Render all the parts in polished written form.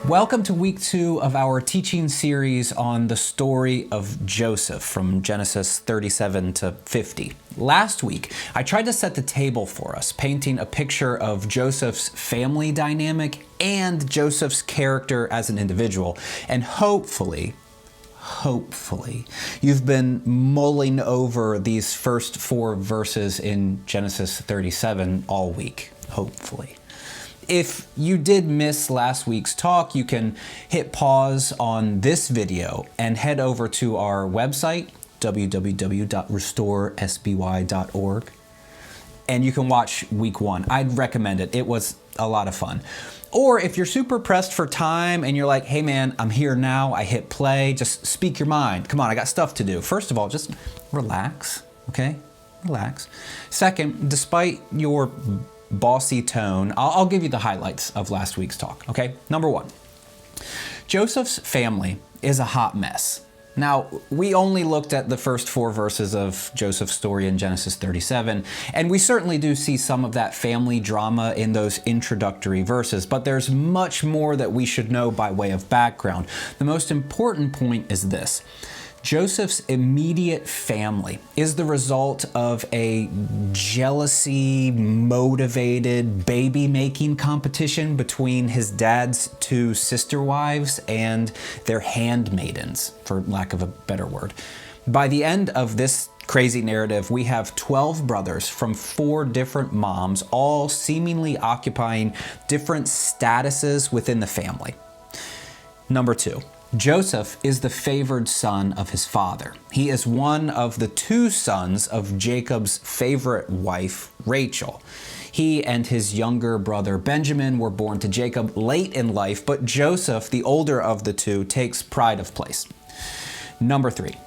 Welcome to week 2 of our teaching series on the story of Joseph from Genesis 37 to 50. Last week, I tried to set the table for us, painting a picture of Joseph's family dynamic and Joseph's character as an individual. And hopefully, you've been mulling over these first 4 verses in Genesis 37 all week. Hopefully. If you did miss last week's talk, you can hit pause on this video and head over to our website, www.restoresby.org, and you can watch week 1. I'd recommend it. It was a lot of fun. Or if you're super pressed for time and you're like, hey man, I'm here now, I hit play, just speak your mind. Come on, I got stuff to do. First of all, just relax, okay? Relax. Second, despite your bossy tone, I'll give you the highlights of last week's talk, okay? Number 1, Joseph's family is a hot mess. Now, we only looked at the first 4 verses of Joseph's story in Genesis 37, and we certainly do see some of that family drama in those introductory verses, but there's much more that we should know by way of background. The most important point is this. Joseph's immediate family is the result of a jealousy-motivated baby-making competition between his dad's 2 sister wives and their handmaidens, for lack of a better word. By the end of this crazy narrative, we have 12 brothers from 4 different moms, all seemingly occupying different statuses within the family. Number 2. Joseph is the favored son of his father. He is one of the 2 sons of Jacob's favorite wife, Rachel. He and his younger brother Benjamin were born to Jacob late in life, but Joseph, the older of the 2, takes pride of place. Number 3,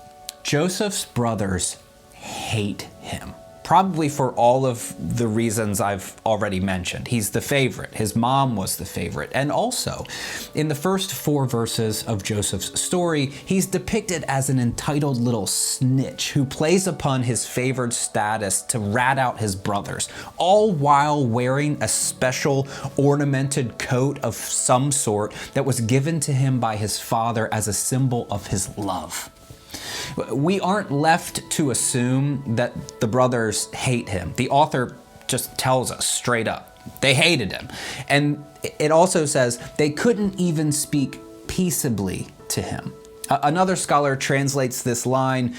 Joseph's brothers hate him. Probably for all of the reasons I've already mentioned. He's the favorite. His mom was the favorite. And also, in the first 4 verses of Joseph's story, he's depicted as an entitled little snitch who plays upon his favored status to rat out his brothers, all while wearing a special ornamented coat of some sort that was given to him by his father as a symbol of his love. We aren't left to assume that the brothers hate him. The author just tells us straight up. They hated him. And it also says they couldn't even speak peaceably to him. Another scholar translates this line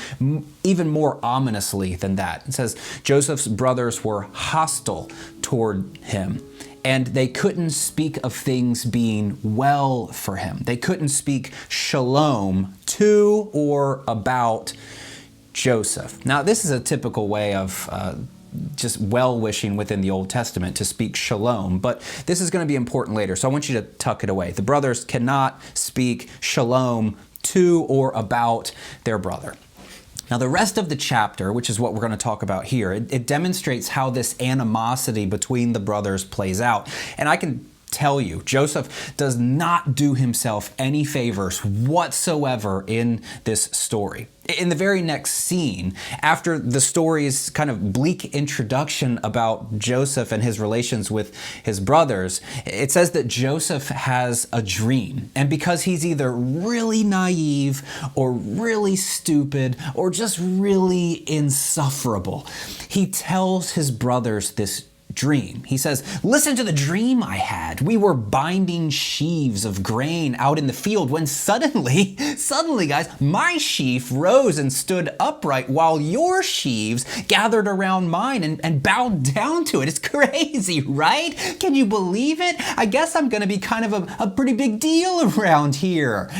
even more ominously than that. It says Joseph's brothers were hostile toward him, and they couldn't speak of things being well for him. They couldn't speak shalom to or about Joseph. Now, this is a typical way of just well-wishing within the Old Testament to speak shalom, but this is going to be important later, so I want you to tuck it away. The brothers cannot speak shalom to or about their brother. Now, the rest of the chapter, which is what we're going to talk about here, it demonstrates how this animosity between the brothers plays out. And I can tell you, Joseph does not do himself any favors whatsoever in this story. In the very next scene, after the story's kind of bleak introduction about Joseph and his relations with his brothers, it says that Joseph has a dream. And because he's either really naive or really stupid or just really insufferable, he tells his brothers this dream. He says, listen to the dream I had. We were binding sheaves of grain out in the field when suddenly guys, my sheaf rose and stood upright while your sheaves gathered around mine and bowed down to it. It's crazy, right? Can you believe it? I guess I'm going to be kind of a pretty big deal around here.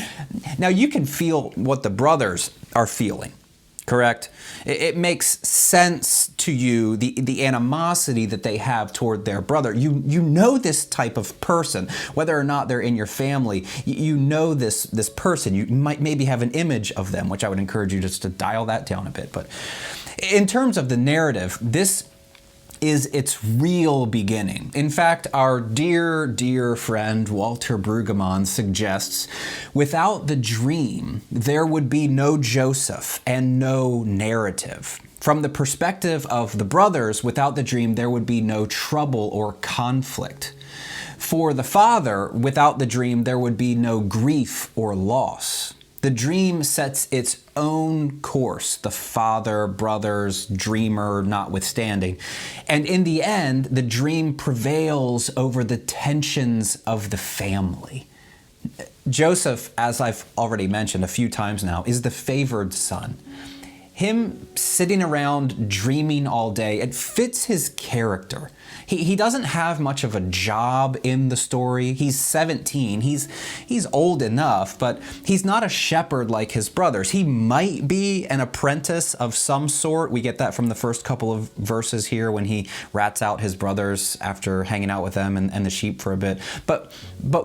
Now you can feel what the brothers are feeling. Correct? It makes sense to you, the animosity that they have toward their brother. You know this type of person, whether or not they're in your family. You know this person. You might maybe have an image of them, which I would encourage you just to dial that down a bit. But in terms of the narrative, this is its real beginning. In fact, our dear, dear friend Walter Brueggemann suggests, without the dream, there would be no Joseph and no narrative. From the perspective of the brothers, without the dream, there would be no trouble or conflict. For the father, without the dream, there would be no grief or loss. The dream sets its own course, the father, brothers, dreamer notwithstanding. And in the end, the dream prevails over the tensions of the family. Joseph, as I've already mentioned a few times now, is the favored son. Him sitting around dreaming all day, it fits his character. He doesn't have much of a job in the story. He's 17. He's old enough, but he's not a shepherd like his brothers. He might be an apprentice of some sort. We get that from the first couple of verses here when he rats out his brothers after hanging out with them and the sheep for a bit. But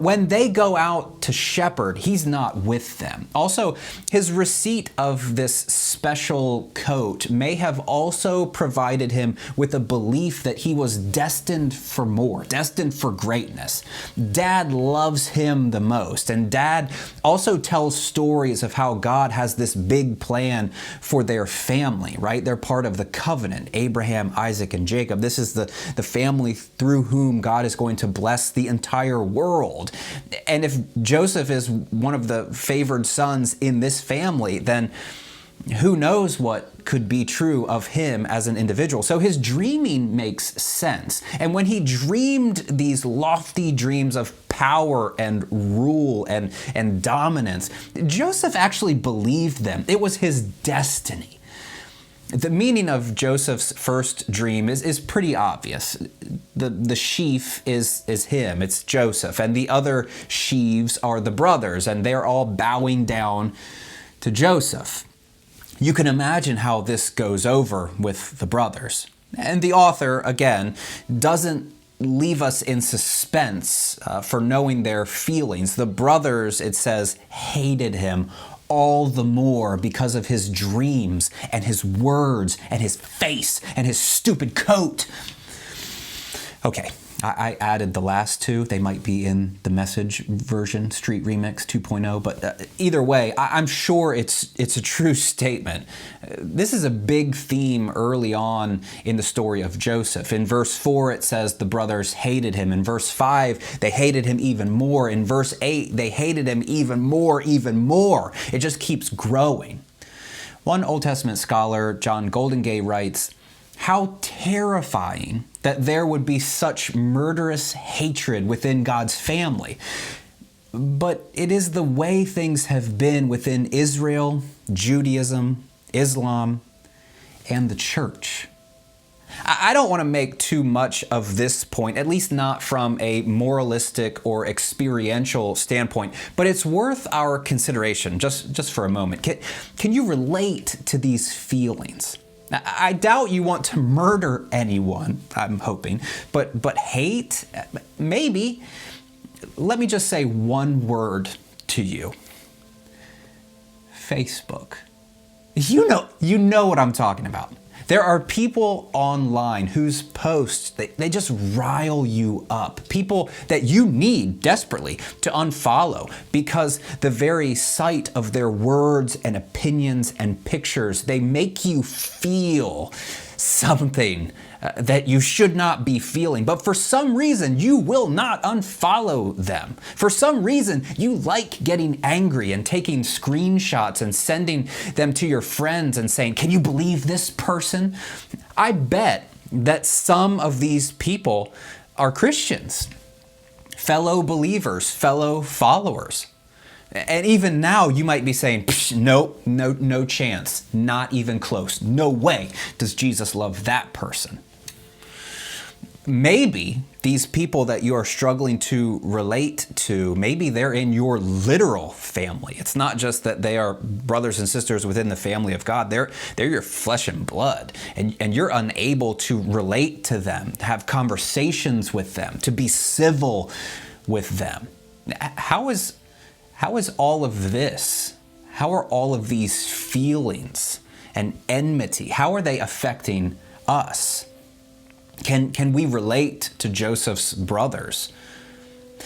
when they go out to shepherd, he's not with them. Also, his receipt of this special coat may have also provided him with a belief that he was destined for more, destined for greatness. Dad loves him the most, and Dad also tells stories of how God has this big plan for their family, right? They're part of the covenant, Abraham, Isaac, and Jacob. This is the family through whom God is going to bless the entire world. And if Joseph is one of the favored sons in this family, then who knows what could be true of him as an individual. So his dreaming makes sense. And when he dreamed these lofty dreams of power and rule and dominance, Joseph actually believed them. It was his destiny. The meaning of Joseph's first dream is pretty obvious. The sheaf is him, it's Joseph, and the other sheaves are the brothers, and they're all bowing down to Joseph. You can imagine how this goes over with the brothers. And the author, again, doesn't leave us in suspense for knowing their feelings. The brothers, it says, hated him all the more because of his dreams and his words and his face and his stupid coat. Okay, I added the last two. They might be in the Message version, Street Remix 2.0, but either way, I'm sure it's a true statement. This is a big theme early on in the story of Joseph. In verse 4, it says the brothers hated him. In verse 5, they hated him even more. In verse 8, they hated him even more, even more. It just keeps growing. One Old Testament scholar, John Goldingay, writes, "How terrifying that there would be such murderous hatred within God's family. But it is the way things have been within Israel, Judaism, Islam, and the church." I don't want to make too much of this point, at least not from a moralistic or experiential standpoint, but it's worth our consideration just for a moment. Can you relate to these feelings? I doubt you want to murder anyone, I'm hoping, but hate? Maybe. Let me just say one word to you. Facebook. You know what I'm talking about. There are people online whose posts, they just rile you up. People that you need desperately to unfollow because the very sight of their words and opinions and pictures, they make you feel something that you should not be feeling. But for some reason, you will not unfollow them. For some reason, you like getting angry and taking screenshots and sending them to your friends and saying, "Can you believe this person?" I bet that some of these people are Christians, fellow believers, fellow followers. And even now you might be saying, nope, no chance, not even close. No way does Jesus love that person. Maybe these people that you are struggling to relate to, maybe they're in your literal family. It's not just that they are brothers and sisters within the family of God. They're your flesh and blood, and you're unable to relate to them, to have conversations with them, to be civil with them. How is all of this? How are all of these feelings and enmity, how are they affecting us? Can we relate to Joseph's brothers?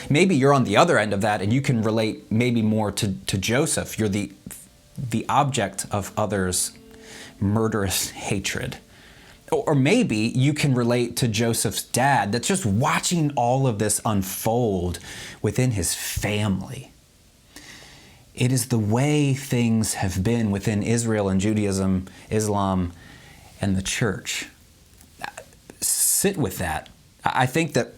Maybe you're on the other end of that and you can relate maybe more to Joseph. You're the object of others' murderous hatred. Or maybe you can relate to Joseph's dad that's just watching all of this unfold within his family. It is the way things have been within Israel and Judaism, Islam, and the church. Sit with that. I think that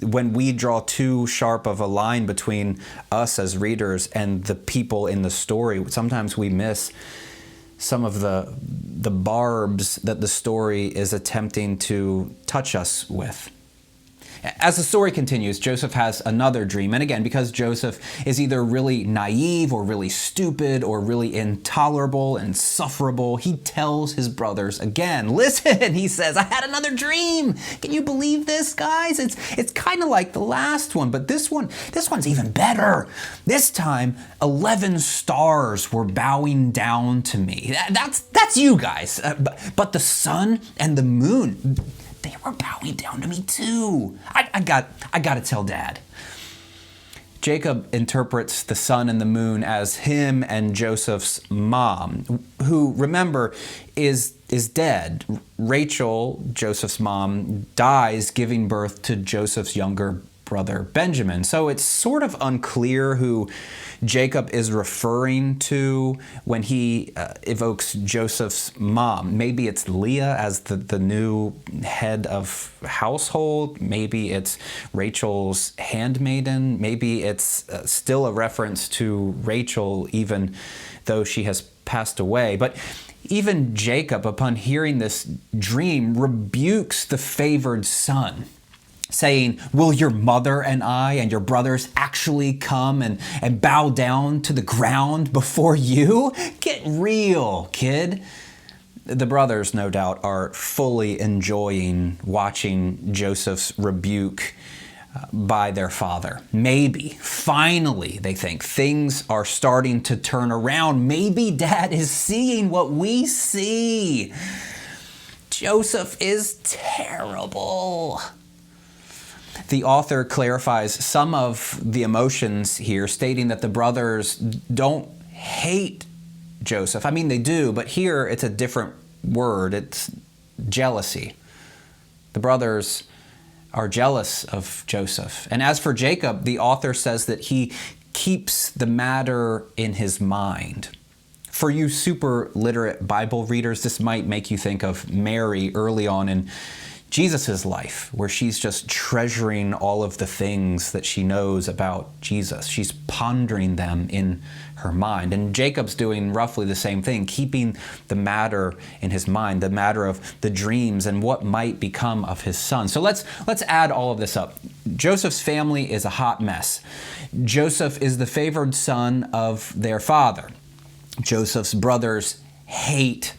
when we draw too sharp of a line between us as readers and the people in the story, sometimes we miss some of the barbs that the story is attempting to touch us with. As the story continues, Joseph has another dream. And again, because Joseph is either really naive or really stupid or really intolerable and insufferable, he tells his brothers again. Listen, he says, I had another dream. Can you believe this, guys? It's kind of like the last one, but this one's even better. This time, 11 stars were bowing down to me. That's you guys. But the sun and the moon, they were bowing down to me too. I got to tell Dad. Jacob interprets the sun and the moon as him and Joseph's mom, who, remember, is dead. Rachel, Joseph's mom, dies giving birth to Joseph's younger brother Benjamin. So it's sort of unclear who Jacob is referring to when he evokes Joseph's mom. Maybe it's Leah as the new head of household. Maybe it's Rachel's handmaiden. Maybe it's still a reference to Rachel even though she has passed away. But even Jacob, upon hearing this dream, rebukes the favored son, saying, will your mother and I and your brothers actually come and bow down to the ground before you? Get real, kid. The brothers, no doubt, are fully enjoying watching Joseph's rebuke by their father. Maybe, finally, they think, things are starting to turn around. Maybe Dad is seeing what we see. Joseph is terrible. The author clarifies some of the emotions here, stating that the brothers don't hate Joseph. I mean, they do, but here it's a different word. It's jealousy. The brothers are jealous of Joseph. And as for Jacob, the author says that he keeps the matter in his mind. For you super literate Bible readers, this might make you think of Mary early on in Jesus' life, where she's just treasuring all of the things that she knows about Jesus. She's pondering them in her mind. And Jacob's doing roughly the same thing, keeping the matter in his mind, the matter of the dreams and what might become of his son. So let's add all of this up. Joseph's family is a hot mess. Joseph is the favored son of their father. Joseph's brothers hate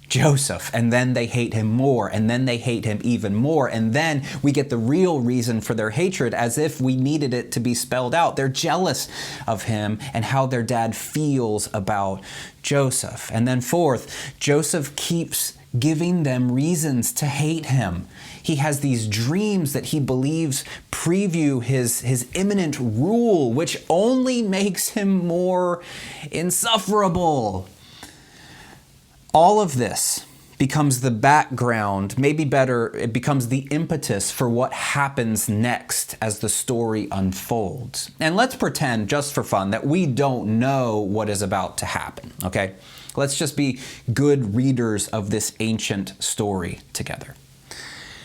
Joseph, and then they hate him more, and then they hate him even more, and then we get the real reason for their hatred as if we needed it to be spelled out. They're jealous of him and how their dad feels about Joseph. And then fourth, Joseph keeps giving them reasons to hate him. He has these dreams that he believes preview his imminent rule, which only makes him more insufferable. All of this becomes the background, maybe better, it becomes the impetus for what happens next as the story unfolds. And let's pretend, just for fun, that we don't know what is about to happen, okay? Let's just be good readers of this ancient story together.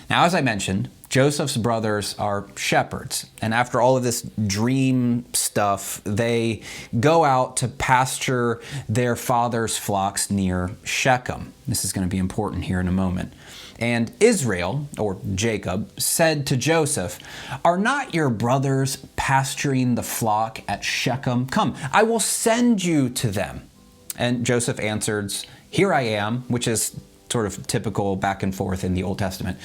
Now, as I mentioned, Joseph's brothers are shepherds, and after all of this dream stuff, they go out to pasture their father's flocks near Shechem. This is going to be important here in a moment. And Israel, or Jacob, said to Joseph, "Are not your brothers pasturing the flock at Shechem? Come, I will send you to them." And Joseph answers, "Here I am," which is sort of typical back and forth in the Old Testament.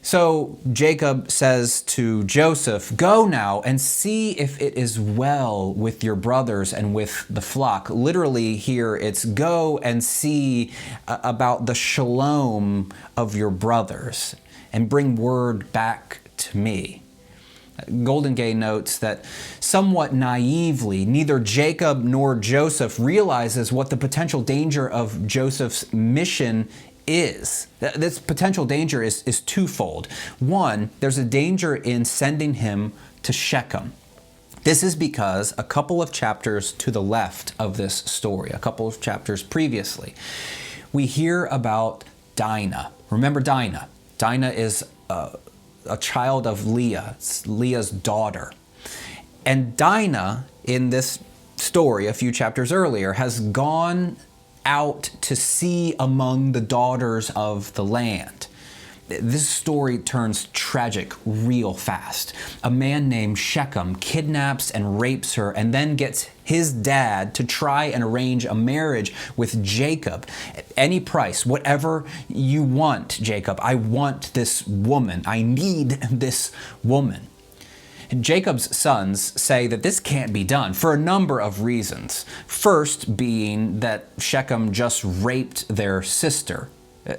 So Jacob says to Joseph, "Go now and see if it is well with your brothers and with the flock." Literally here it's go and see about the shalom of your brothers and bring word back to me. Golden Gay notes that somewhat naively, neither Jacob nor Joseph realizes what the potential danger of Joseph's mission is. This potential danger is twofold. One, there's a danger in sending him to Shechem. This is because a couple of chapters to the left of this story, a couple of chapters previously, we hear about Dinah. Remember Dinah? Dinah is a child of Leah. It's Leah's daughter. And Dinah, in this story a few chapters earlier, has gone out to sea among the daughters of the land. This story turns tragic real fast. A man named Shechem kidnaps and rapes her and then gets his dad to try and arrange a marriage with Jacob. At any price, whatever you want, Jacob, I want this woman. I need this woman. And Jacob's sons say that this can't be done for a number of reasons. First being that Shechem just raped their sister.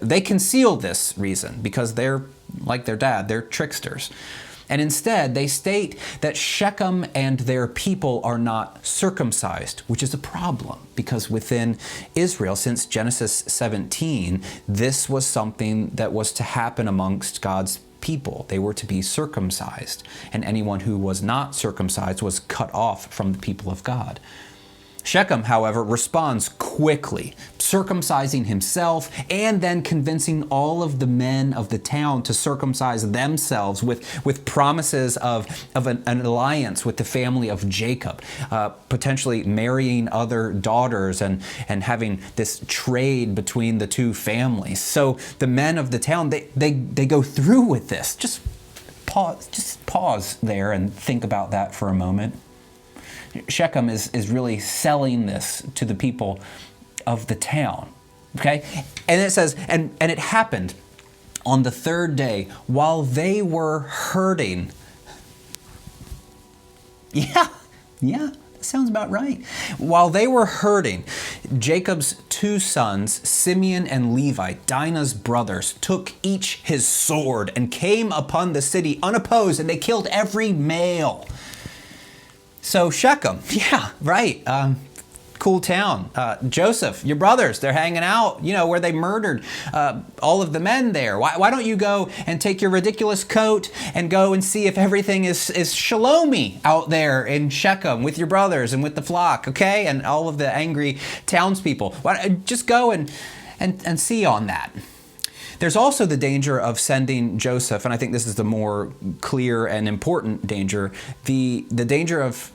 They conceal this reason because they're like their dad, they're tricksters. And instead, they state that Shechem and their people are not circumcised, which is a problem because within Israel, since Genesis 17, this was something that was to happen amongst God's people. They were to be circumcised, and anyone who was not circumcised was cut off from the people of God. Shechem, however, responds quickly, circumcising himself and then convincing all of the men of the town to circumcise themselves with promises of an alliance with the family of Jacob, potentially marrying other daughters and having this trade between the two families. So the men of the town, they go through with this. Just pause there and think about that for a moment. Shechem is really selling this to the people of the town, okay? And it says, and it happened on the third day while they were herding. Yeah, that sounds about right. While they were herding, Jacob's two sons, Simeon and Levi, Dinah's brothers, took each his sword and came upon the city unopposed, and they killed every male. So Shechem, yeah, right, cool town. Joseph, your brothers, they're hanging out, where they murdered all of the men there. Why don't you go and take your ridiculous coat and go and see if everything is shalomy out there in Shechem with your brothers and with the flock, okay? And all of the angry townspeople. Just go and see on that. There's also the danger of sending Joseph, and I think this is the more clear and important danger, the danger of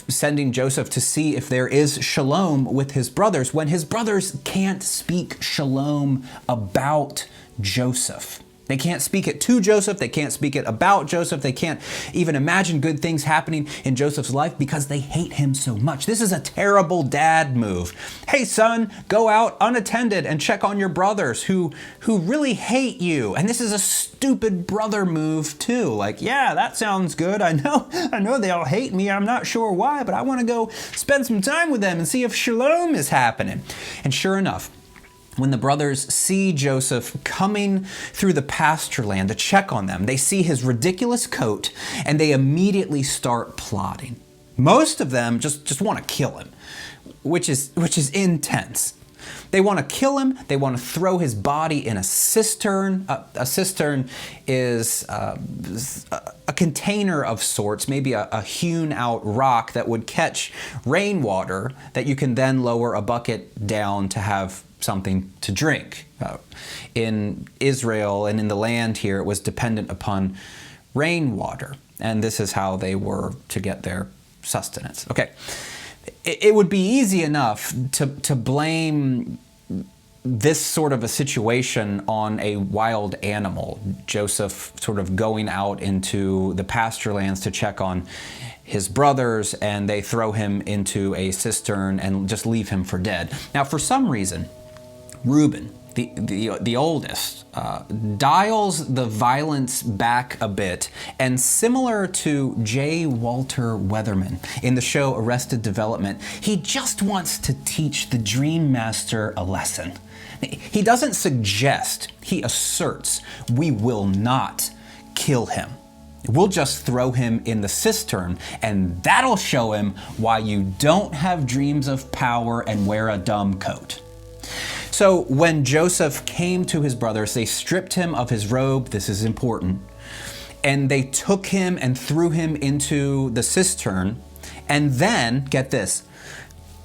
sending Joseph to see if there is shalom with his brothers when his brothers can't speak shalom about Joseph. They can't speak it to Joseph. They can't speak it about Joseph. They can't even imagine good things happening in Joseph's life because they hate him so much. This is a terrible dad move. Hey, son, go out unattended and check on your brothers who really hate you. And this is a stupid brother move too. Like, yeah, that sounds good. I know they all hate me. I'm not sure why, but I want to go spend some time with them and see if shalom is happening. And sure enough, when the brothers see Joseph coming through the pasture land to check on them, they see his ridiculous coat and they immediately start plotting. Most of them just want to kill him, which is intense. They want to kill him. They want to throw his body in a cistern. A cistern is a container of sorts, maybe a hewn out rock that would catch rainwater that you can then lower a bucket down to have something to drink. In Israel and in the land here, it was dependent upon rainwater, and this is how they were to get their sustenance. Okay, it would be easy enough to blame this sort of a situation on a wild animal, Joseph sort of going out into the pasture lands to check on his brothers, and they throw him into a cistern and just leave him for dead. Now, for some reason, Reuben, the oldest, dials the violence back a bit, and similar to J. Walter Weatherman in the show Arrested Development, he just wants to teach the Dream Master a lesson. He doesn't suggest, he asserts, we will not kill him. We'll just throw him in the cistern, and that'll show him why you don't have dreams of power and wear a dumb coat. So when Joseph came to his brothers, they stripped him of his robe. This is important. And they took him and threw him into the cistern. And then, get this,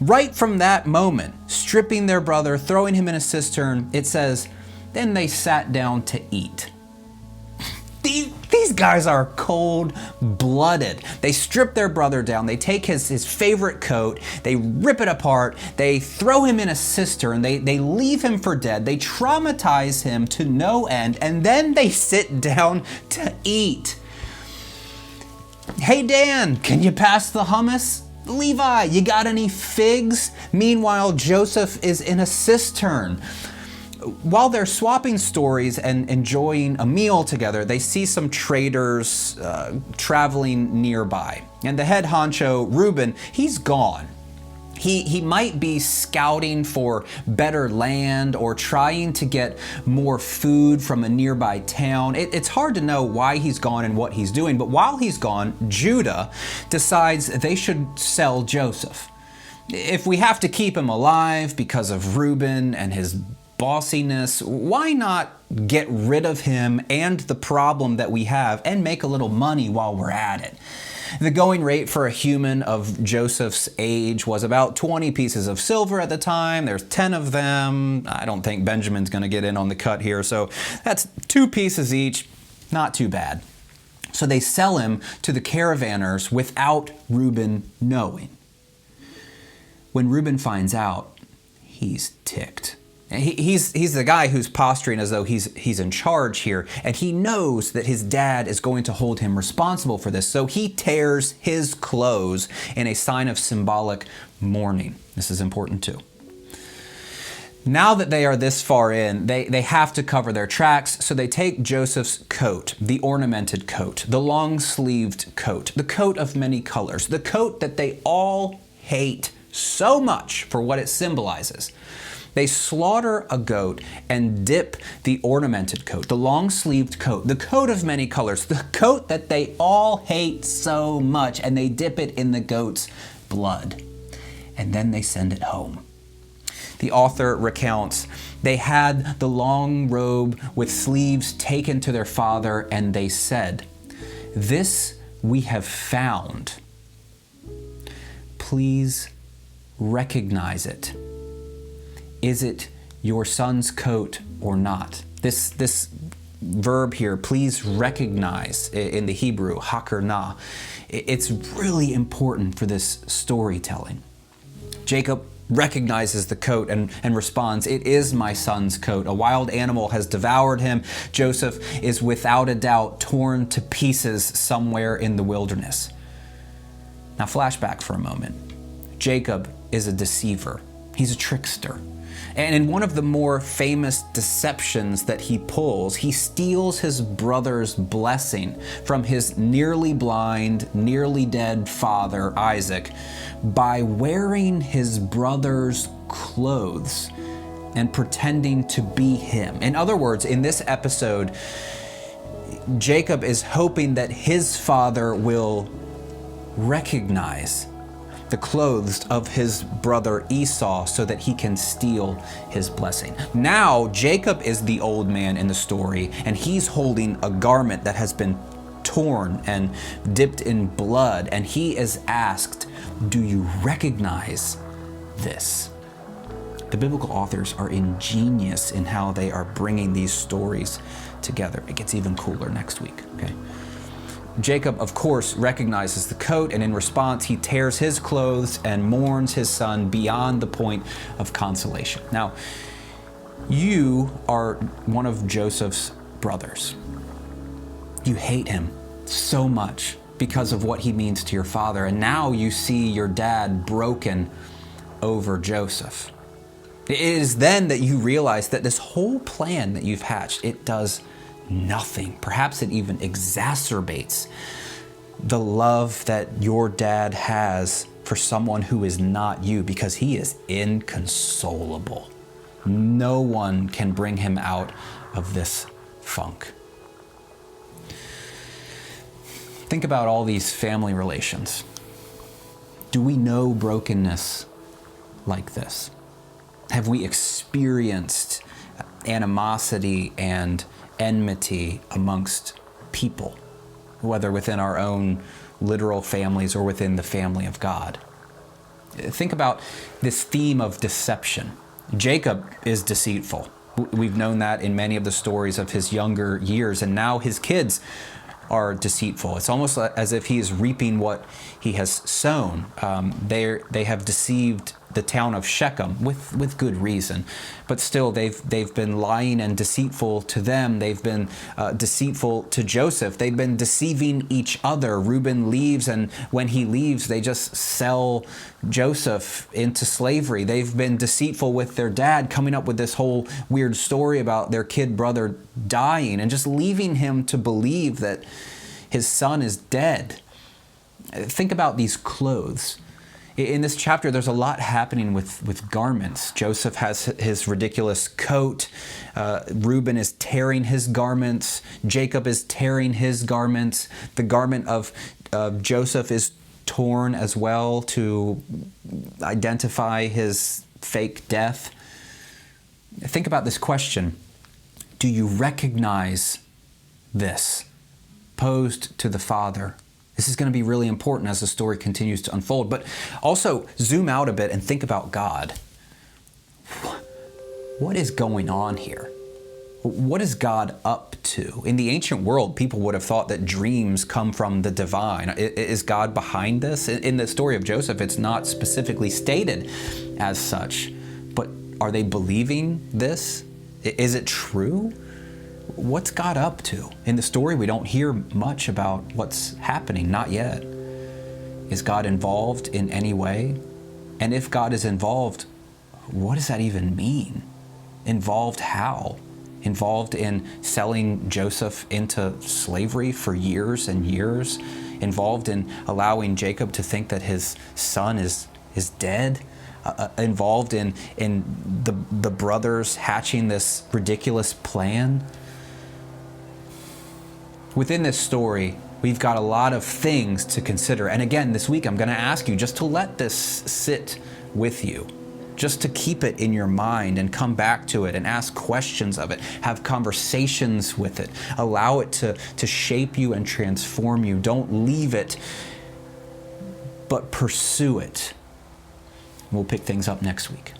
right from that moment, stripping their brother, throwing him in a cistern, it says, then they sat down to eat. These guys are cold-blooded. They strip their brother down. They take his favorite coat. They rip it apart. They throw him in a cistern. They leave him for dead. They traumatize him to no end. And then they sit down to eat. Hey, Dan, can you pass the hummus? Levi, you got any figs? Meanwhile, Joseph is in a cistern. While they're swapping stories and enjoying a meal together, they see some traders traveling nearby. And the head honcho, Reuben, he's gone. He might be scouting for better land or trying to get more food from a nearby town. It's hard to know why he's gone and what he's doing, but while he's gone, Judah decides they should sell Joseph. If we have to keep him alive because of Reuben and his bossiness, why not get rid of him and the problem that we have and make a little money while we're at it? The going rate for a human of Joseph's age was about 20 pieces of silver at the time. There's 10 of them. I don't think Benjamin's going to get in on the cut here, so that's 2 pieces each. Not too bad. So they sell him to the caravanners without Reuben knowing. When Reuben finds out, he's ticked. He's the guy who's posturing as though he's in charge here, and he knows that his dad is going to hold him responsible for this, so he tears his clothes in a sign of symbolic mourning. This is important too. Now that they are this far in, they have to cover their tracks, so they take Joseph's coat, the ornamented coat, the long-sleeved coat, the coat of many colors, the coat that they all hate so much for what it symbolizes. They slaughter a goat and dip the ornamented coat, the long-sleeved coat, the coat of many colors, the coat that they all hate so much, and they dip it in the goat's blood. And then they send it home. The author recounts, they had the long robe with sleeves taken to their father, and they said, "This we have found. Please recognize it. Is it your son's coat or not?" This verb here, please recognize, in the Hebrew, hakarna, it's really important for this storytelling. Jacob recognizes the coat and responds, "It is my son's coat. A wild animal has devoured him. Joseph is without a doubt torn to pieces somewhere in the wilderness." Now flashback for a moment. Jacob is a deceiver. He's a trickster. And in one of the more famous deceptions that he pulls, he steals his brother's blessing from his nearly blind, nearly dead father, Isaac, by wearing his brother's clothes and pretending to be him. In other words, in this episode, Jacob is hoping that his father will recognize the clothes of his brother Esau so that he can steal his blessing. Now, Jacob is the old man in the story, and he's holding a garment that has been torn and dipped in blood, and he is asked, "Do you recognize this?" The biblical authors are ingenious in how they are bringing these stories together. It gets even cooler next week, okay? Jacob, of course, recognizes the coat, and in response, he tears his clothes and mourns his son beyond the point of consolation. Now, you are one of Joseph's brothers. You hate him so much because of what he means to your father, and now you see your dad broken over Joseph. It is then that you realize that this whole plan that you've hatched, it does nothing. Perhaps it even exacerbates the love that your dad has for someone who is not you, because he is inconsolable. No one can bring him out of this funk. Think about all these family relations. Do we know brokenness like this? Have we experienced animosity and enmity amongst people, whether within our own literal families or within the family of God? Think about this theme of deception. Jacob is deceitful. We've known that in many of the stories of his younger years, and now his kids are deceitful. It's almost as if he is reaping what he has sown. They have deceived the town of Shechem with good reason, but still they've been lying and deceitful to them. They've been deceitful to Joseph. They've been deceiving each other. Reuben leaves, and when he leaves, they just sell Joseph into slavery. They've been deceitful with their dad, coming up with this whole weird story about their kid brother dying and just leaving him to believe that his son is dead. Think about these clothes. In this chapter, there's a lot happening with garments. Joseph has his ridiculous coat. Reuben is tearing his garments. Jacob is tearing his garments. The garment of Joseph is torn as well to identify his fake death. Think about this question. Do you recognize this? Posed to the father. This is going to be really important as the story continues to unfold. But also zoom out a bit and think about God. What is going on here? What is God up to? In the ancient world, people would have thought that dreams come from the divine. Is God behind this? In the story of Joseph, it's not specifically stated as such. But are they believing this? Is it true? What's God up to? In the story, we don't hear much about what's happening, not yet. Is God involved in any way? And if God is involved, what does that even mean? Involved how? Involved in selling Joseph into slavery for years and years? Involved in allowing Jacob to think that his son is dead? Involved in the brothers hatching this ridiculous plan? Within this story, we've got a lot of things to consider. And again, this week, I'm going to ask you just to let this sit with you, just to keep it in your mind and come back to it and ask questions of it, have conversations with it, allow it to shape you and transform you. Don't leave it, but pursue it. We'll pick things up next week.